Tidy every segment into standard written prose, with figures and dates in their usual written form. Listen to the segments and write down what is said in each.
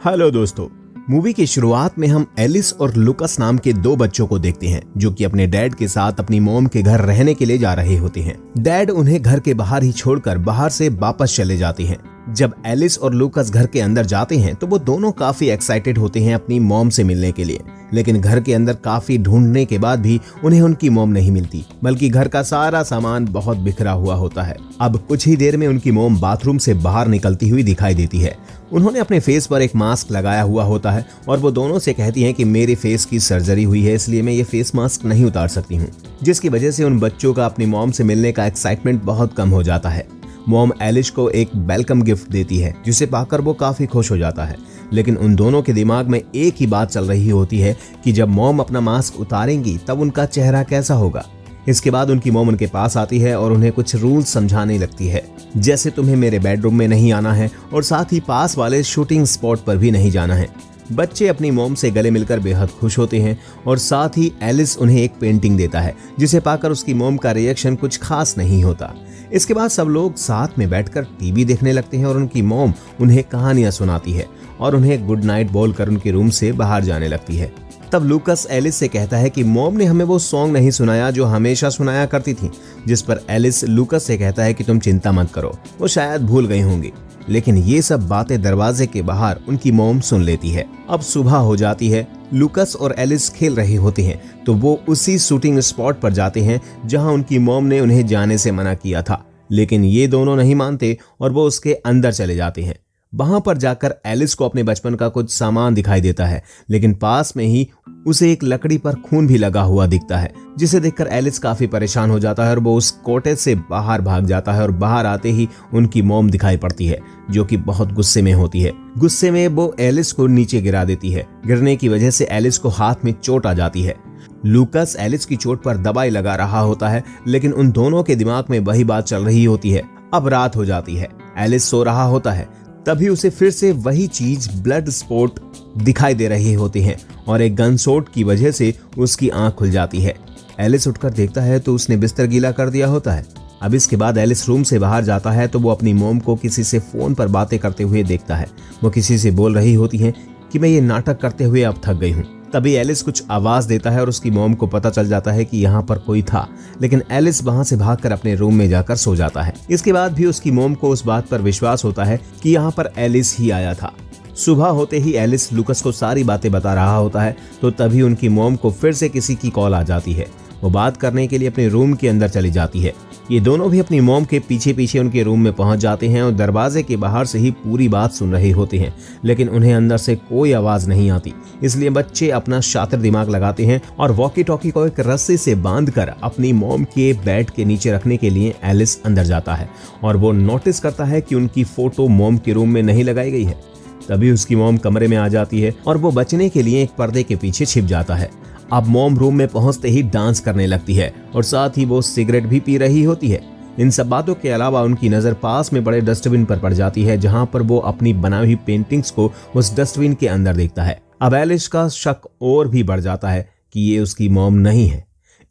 Hello दोस्तों, movie की शुरुआत में हम एलिस और लुकस नाम के दो बच्चों को देखते हैं जो कि अपने डैड के साथ अपनी मॉम के घर रहने के लिए जा रहे होते हैं। डैड उन्हें घर के बाहर ही छोड़कर बाहर से वापस चले जाते हैं। जब एलिस और लुकस घर के अंदर जाते हैं तो वो दोनों काफी एक्साइटेड होते हैं अपनी मॉम से मिलने के लिए, लेकिन घर के अंदर काफी ढूंढने के बाद भी उन्हें उनकी मॉम नहीं मिलती, बल्कि घर का सारा सामान बहुत बिखरा हुआ होता है। अब कुछ ही देर में उनकी मॉम बाथरूम से बाहर निकलती हुई दिखाई देती है। उन्होंने अपने फेस पर एक मास्क लगाया हुआ होता है और वो दोनों से कहती हैं कि मेरे फेस की सर्जरी हुई है, इसलिए मैं ये फेस मास्क नहीं उतार सकती हूँ, जिसकी वजह से उन बच्चों का अपनी मॉम से मिलने का एक्साइटमेंट बहुत कम हो जाता है। मॉम एलिस को एक वेलकम गिफ्ट देती है जिसे पाकर वो काफी खुश हो जाता है, लेकिन उन दोनों के दिमाग में एक ही बात चल रही होती है कि जब मॉम अपना मास्क उतारेंगी तब उनका चेहरा कैसा होगा। इसके बाद उनकी मॉम उनके पास आती है और उन्हें कुछ रूल्स समझाने लगती है, जैसे तुम्हें मेरे बेडरूम में नहीं आना है और साथ ही पास वाले शूटिंग स्पॉट पर भी नहीं जाना है। बच्चे अपनी मॉम से गले मिलकर बेहद खुश होते हैं और साथ ही एलिस उन्हें एक पेंटिंग देता है जिसे पाकर उसकी मॉम का रिएक्शन कुछ खास नहीं होता। इसके बाद सब लोग साथ में बैठकर टीवी देखने लगते हैं और उनकी मॉम उन्हें कहानियां सुनाती है और उन्हें गुड नाइट बोलकर उनके रूम से बाहर जाने लगती है। तब लुकस एलिस से कहता है कि मॉम ने हमें वो सॉन्ग नहीं सुनाया जो हमेशा सुनाया करती थी, जिस पर एलिस लुकस से कहता है कि तुम चिंता मत करो, वो शायद भूल गई होंगी। लेकिन ये सब बातें दरवाजे के बाहर उनकी मॉम सुन लेती है। अब सुबह हो जाती है। लुकस और एलिस खेल रहे होते हैं तो वो उसी शूटिंग स्पॉट पर जाते हैं जहां उनकी मॉम ने उन्हें जाने से मना किया था, लेकिन ये दोनों नहीं मानते और वो उसके अंदर चले जाते हैं। वहां पर जाकर एलिस को अपने बचपन का कुछ सामान दिखाई देता है, लेकिन पास में ही उसे एक लकड़ी पर खून भी लगा हुआ दिखता है, जिसे देखकर एलिस काफी परेशान हो जाता है और वो उस कॉटेज से बाहर भाग जाता है और बाहर आते ही उनकी मॉम दिखाई पड़ती है जो कि बहुत गुस्से में होती है। गुस्से में वो एलिस को नीचे गिरा देती है। गिरने की वजह से एलिस को हाथ में चोट आ जाती है। लुकस एलिस की चोट पर दवाई लगा रहा होता है, लेकिन उन दोनों के दिमाग में वही बात चल रही होती है। अब रात हो जाती है। एलिस सो रहा होता है, तभी उसे फिर से वही चीज ब्लड स्पॉट दिखाई दे रहे होते हैं और एक गन शॉट की वजह से उसकी आंख खुल जाती है। एलिस उठकर देखता है तो उसने बिस्तर गीला कर दिया होता है। अब इसके बाद एलिस रूम से बाहर जाता है तो वो अपनी मॉम को किसी से फोन पर बातें करते हुए देखता है। वो किसी से बोल रही होती है कि मैं ये नाटक करते हुए अब थक गई हूँ। तभी एलिस कुछ आवाज देता है और उसकी मॉम को पता चल जाता है कि यहाँ पर कोई था, लेकिन एलिस वहां से भागकर अपने रूम में जाकर सो जाता है। इसके बाद भी उसकी मॉम को उस बात पर विश्वास होता है कि यहाँ पर एलिस ही आया था। सुबह होते ही एलिस लुकस को सारी बातें बता रहा होता है तो तभी उनकी मॉम को फिर से किसी की कॉल आ जाती है। वो बात करने के लिए अपने रूम के अंदर चली जाती है। ये दोनों भी अपनी मॉम के पीछे पीछे उनके रूम में पहुंच जाते हैं और दरवाजे के बाहर से ही पूरी बात सुन रहे होते हैं, लेकिन उन्हें अंदर से कोई आवाज नहीं आती। इसलिए बच्चे अपना शातिर दिमाग लगाते हैं और वॉकी टॉकी को एक रस्सी से बांधकर अपनी मॉम के बेड के नीचे रखने के लिए एलिस अंदर जाता है और वो नोटिस करता है कि उनकी फोटो मॉम के रूम में नहीं लगाई गई है। तभी उसकी मॉम कमरे में आ जाती है और वो बचने के लिए एक पर्दे के पीछे छिप जाता है। अब मॉम रूम में पहुंचते ही डांस करने लगती है और साथ ही वो सिगरेट भी पी रही होती है। इन सब बातों के अलावा उनकी नजर पास में बड़े डस्टबिन पर पड़ जाती है, जहां पर वो अपनी बनाई हुई पेंटिंग्स को उस डस्टबिन के अंदर देखता है। अब एलिस का शक और भी बढ़ जाता है कि ये उसकी मॉम नहीं है।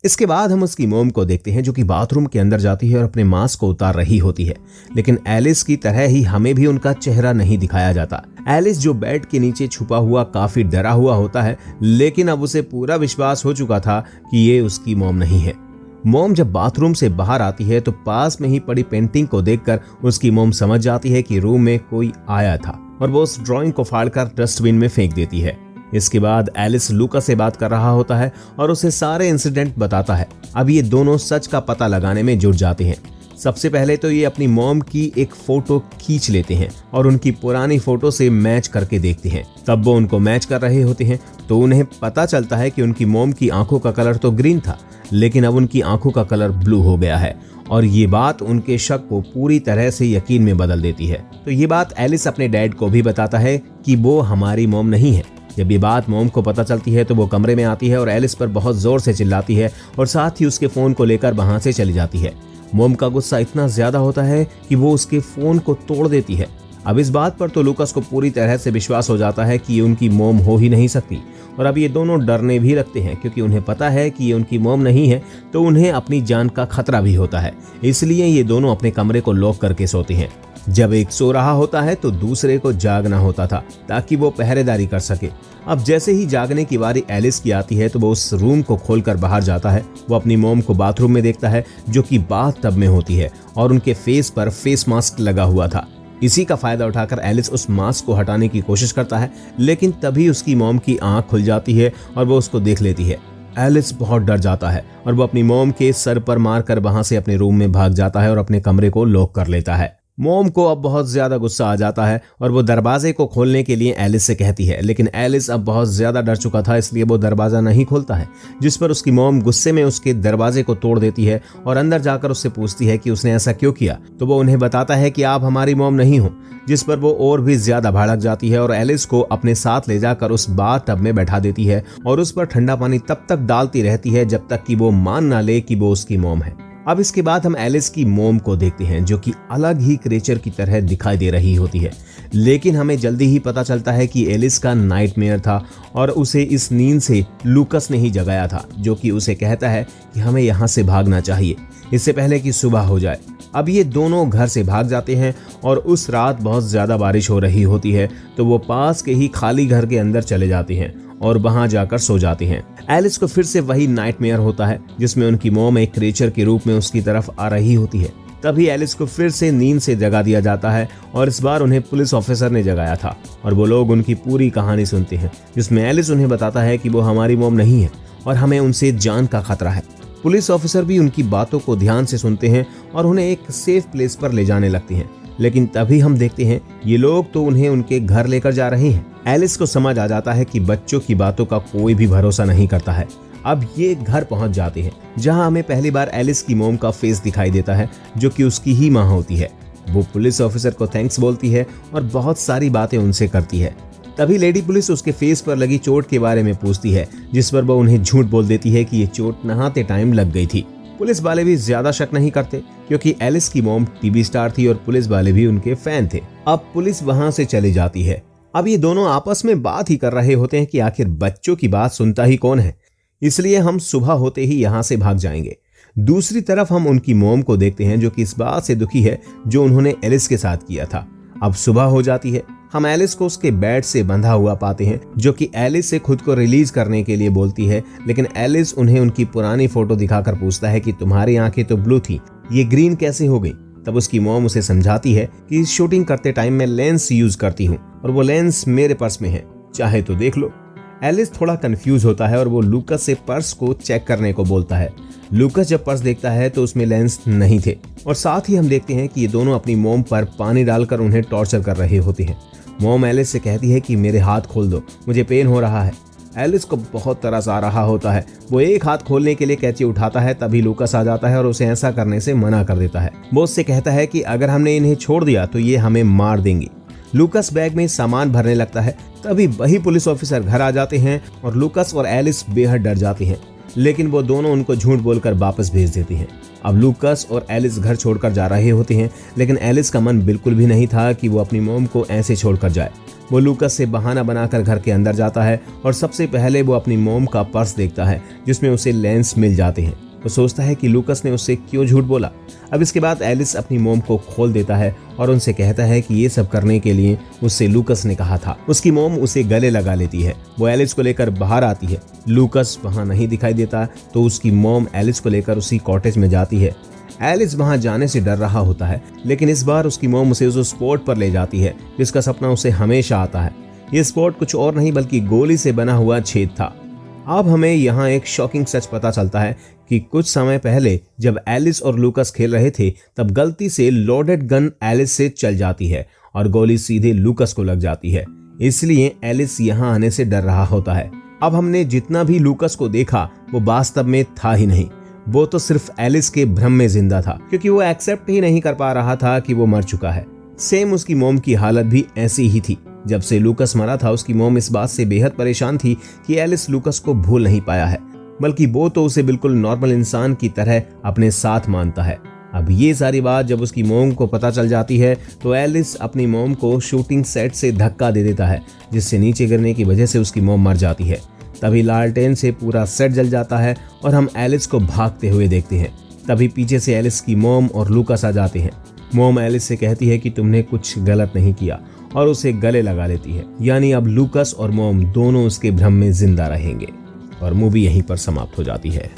इसके बाद हम उसकी मॉम को देखते हैं जो कि बाथरूम के अंदर जाती है और अपने मास्क को उतार रही होती है, लेकिन एलिस की तरह ही हमें भी उनका चेहरा नहीं दिखाया जाता। एलिस जो बेड के नीचे छुपा हुआ काफी डरा हुआ होता है, लेकिन अब उसे पूरा विश्वास हो चुका था कि ये उसकी मॉम नहीं है। मॉम जब बाथरूम से बाहर आती है तो पास में ही पड़ी पेंटिंग को देखकर उसकी मॉम समझ जाती है कि रूम में कोई आया था और वो उस ड्राइंग को फाड़कर डस्टबिन में फेंक देती है। इसके बाद एलिस लुकस से बात कर रहा होता है और उसे सारे इंसिडेंट बताता है। अब ये दोनों सच का पता लगाने में जुट जाते हैं। सबसे पहले तो ये अपनी मॉम की एक फोटो खींच लेते हैं और उनकी पुरानी फोटो से मैच करके देखते हैं। तब वो उनको मैच कर रहे होते हैं तो उन्हें पता चलता है कि उनकी मॉम की आंखों का कलर तो ग्रीन था, लेकिन अब उनकी आंखों का कलर ब्लू हो गया है और ये बात उनके शक को पूरी तरह से यकीन में बदल देती है। तो ये बात एलिस अपने डैड को भी बताता है कि वो हमारी मॉम नहीं है। जब ये बात मॉम को पता चलती है तो वो कमरे में आती है और एलिस पर बहुत जोर से चिल्लाती है और साथ ही उसके फोन को लेकर वहां से चली जाती है। मॉम का गुस्सा इतना ज्यादा होता है कि वो उसके फोन को तोड़ देती है। अब इस बात पर तो लुकस को पूरी तरह से विश्वास हो जाता है कि ये उनकी मॉम हो ही नहीं सकती और अब ये दोनों डरने भी लगते हैं, क्योंकि उन्हें पता है कि ये उनकी मॉम नहीं है तो उन्हें अपनी जान का खतरा भी होता है। इसलिए ये दोनों अपने कमरे को लॉक करके सोते हैं। जब एक सो रहा होता है तो दूसरे को जागना होता था ताकि वो पहरेदारी कर सके। अब जैसे ही जागने की बारी एलिस की आती है तो वो उस रूम को खोलकर बाहर जाता है। वो अपनी मॉम को बाथरूम में देखता है जो कि बाथ टब में होती है और उनके फेस पर फेस मास्क लगा हुआ था। इसी का फायदा उठाकर एलिस उस मास्क को हटाने की कोशिश करता है, लेकिन तभी उसकी मॉम की आंख खुल जाती है और वो उसको देख लेती है। एलिस बहुत डर जाता है और वो अपनी मॉम के सर पर मारकर वहां से अपने रूम में भाग जाता है और अपने कमरे को लॉक कर लेता है। मॉम को अब बहुत ज्यादा गुस्सा आ जाता है और वो दरवाजे को खोलने के लिए एलिस से कहती है, लेकिन एलिस अब बहुत ज्यादा डर चुका था, इसलिए वो दरवाजा नहीं खोलता है। जिस पर उसकी मॉम गुस्से में उसके दरवाजे को तोड़ देती है और अंदर जाकर उससे पूछती है कि उसने ऐसा क्यों किया। तो वो उन्हें बताता है कि आप हमारी मॉम नहीं हो, जिस पर वो और भी ज्यादा भड़क जाती है और एलिस को अपने साथ ले जाकर उस बाथ टब में बैठा देती है और उस पर ठंडा पानी तब तक डालती रहती है जब तक कि वो मान ना ले कि वो उसकी मॉम है। अब इसके बाद हम एलिस की मॉम को देखते हैं जो कि अलग ही क्रिएचर की तरह दिखाई दे रही होती है, लेकिन हमें जल्दी ही पता चलता है कि एलिस का नाइटमेयर था और उसे इस नींद से लूकस ने ही जगाया था, जो कि उसे कहता है कि हमें यहाँ से भागना चाहिए इससे पहले कि सुबह हो जाए। अब ये दोनों घर से भाग जाते हैं और उस रात बहुत ज्यादा बारिश हो रही होती है, तो वो पास के ही खाली घर के अंदर चले जाते हैं और वहां जाकर सो जाते हैं। एलिस को फिर से वही नाइटमेयर होता है जिसमें उनकी मॉम एक क्रिएचर के रूप में उसकी तरफ आ रही होती है। तभी एलिस को फिर से नींद से जगा दिया जाता है और इस बार उन्हें पुलिस ऑफिसर ने जगाया था और वो लोग उनकी पूरी कहानी सुनते हैं, जिसमें एलिस उन्हें बताता है कि वो हमारी मॉम नहीं है और हमें उनसे जान का खतरा है। पुलिस ऑफिसर भी उनकी बातों को ध्यान से सुनते हैं और उन्हें एक सेफ प्लेस पर ले जाने लगते हैं, लेकिन तभी हम देखते हैं ये लोग तो उन्हें उनके घर लेकर जा रहे हैं। एलिस को समझ आ जाता है कि बच्चों की बातों का कोई भी भरोसा नहीं करता है। अब ये घर पहुंच जाते हैं जहां हमें पहली बार एलिस की मॉम का फेस दिखाई देता है जो कि उसकी ही मां होती है। वो पुलिस ऑफिसर को थैंक्स बोलती है और बहुत सारी बातें उनसे करती है। तभी लेडी पुलिस उसके फेस पर लगी चोट के बारे में पूछती है, जिस पर वो उन्हें झूठ बोल देती है कि ये चोट नहाते टाइम लग गई थी। पुलिस वाले भी ज्यादा शक नहीं करते क्योंकि एलिस की मॉम टीवी स्टार थी और पुलिस वाले भी उनके फैन थे। अब पुलिस वहां से चली जाती है। अब ये दोनों आपस में बात ही कर रहे होते हैं कि आखिर बच्चों की बात सुनता ही कौन है, इसलिए हम सुबह होते ही यहाँ से भाग जाएंगे। दूसरी तरफ हम उनकी मॉम को देखते हैं जो कि इस बात से दुखी है जो उन्होंने एलिस के साथ किया था। अब सुबह हो जाती है। हम एलिस को उसके बेड से बंधा हुआ पाते हैं जो कि एलिस से खुद को रिलीज करने के लिए बोलती है, लेकिन एलिस उन्हें उनकी पुरानी फोटो दिखाकर पूछता है कि तुम्हारी आंखें तो ब्लू थी, ये ग्रीन कैसे हो गई। तब उसकी मॉम उसे समझाती है कि शूटिंग करते टाइम मैं लेंस यूज करती हूँ और वो लेंस मेरे पर्स में है, चाहे तो देख लो। एलिस थोड़ा कंफ्यूज होता है और वो लूकस से पर्स को चेक करने को बोलता है। लूकस जब पर्स देखता है तो उसमें लेंस नहीं थे और साथ ही हम देखते हैं कि ये दोनों अपनी मॉम पर पानी डालकर उन्हें टॉर्चर कर रहे होते हैं। मॉम एलिस से कहती है कि मेरे हाथ खोल दो, मुझे पेन हो रहा है। एलिस को बहुत तरस आ रहा होता है। वो एक हाथ खोलने के लिए कैंची उठाता है, तभी लूकस आ जाता है और उसे ऐसा करने से मना कर देता है। वो उससे कहता है कि अगर हमने इन्हें छोड़ दिया तो ये हमें मार देंगी। लूकस बैग में सामान भरने लगता है। तभी वही पुलिस ऑफिसर घर आ जाते हैं और लूकस और एलिस बेहद डर जाते हैं, लेकिन वो दोनों उनको झूठ बोलकर वापस भेज देते हैं। अब लूकस और एलिस घर छोड़कर जा रहे होते हैं, लेकिन एलिस का मन बिल्कुल भी नहीं था कि वो अपनी मॉम को ऐसे छोड़कर जाए। वो लूकस से बहाना बनाकर घर के अंदर जाता है और सबसे पहले वो अपनी मॉम का पर्स देखता है जिसमें उसे लेंस मिल जाते हैं। वो सोचता है कि लूकस ने उससे क्यों झूठ बोला। अब इसके बाद एलिस अपनी मॉम को खोल देता है और उनसे कहता है कि ये सब करने के लिए उससे लूकस ने कहा था। उसकी मॉम उसे गले लगा लेती है। वो एलिस को लेकर बाहर आती है। लूकस वहां नहीं दिखाई देता तो उसकी मॉम एलिस को लेकर उसी कॉटेज में जाती है। एलिस वहां जाने से डर रहा होता है, लेकिन इस बार उसकी मॉम उसे उस स्पॉट पर ले जाती है जिसका सपना उसे हमेशा आता है। ये स्पॉट कुछ और नहीं बल्कि गोली से बना हुआ छेद था। अब हमें यहाँ एक शॉकिंग सच पता चलता है कि कुछ समय पहले जब एलिस और लूकस खेल रहे थे तब गलती से लोडेड गन एलिस से चल जाती है और गोली सीधे लूकस को लग जाती है। इसलिए एलिस यहाँ आने से डर रहा होता है। अब हमने जितना भी लूकस को देखा वो वास्तव में था ही नहीं, वो तो सिर्फ एलिस के भ्रम में जिंदा था, क्योंकि वो एक्सेप्ट ही नहीं कर पा रहा था कि वो मर चुका है। सेम उसकी मॉम की हालत भी ऐसी ही थी। जब से लूकस मरा था उसकी मॉम इस बात से बेहद परेशान थी कि एलिस लूकस को भूल नहीं पाया है, बल्कि वो तो उसे बिल्कुल नॉर्मल इंसान की तरह अपने साथ मानता है। अब ये सारी बात जब उसकी मॉम को पता चल जाती है तो एलिस अपनी मॉम को शूटिंग सेट से धक्का दे देता है, जिससे नीचे गिरने की वजह से उसकी मॉम मर जाती है। तभी लालटेन से पूरा सेट जल जाता है और हम एलिस को भागते हुए देखते हैं। तभी पीछे से एलिस की मॉम और लूकस आ जाते हैं। मॉम एलिस से कहती है कि तुमने कुछ गलत नहीं किया और उसे गले लगा लेती है। यानी अब लूकास और मॉम दोनों उसके भ्रम में जिंदा रहेंगे और मूवी यहीं पर समाप्त हो जाती है।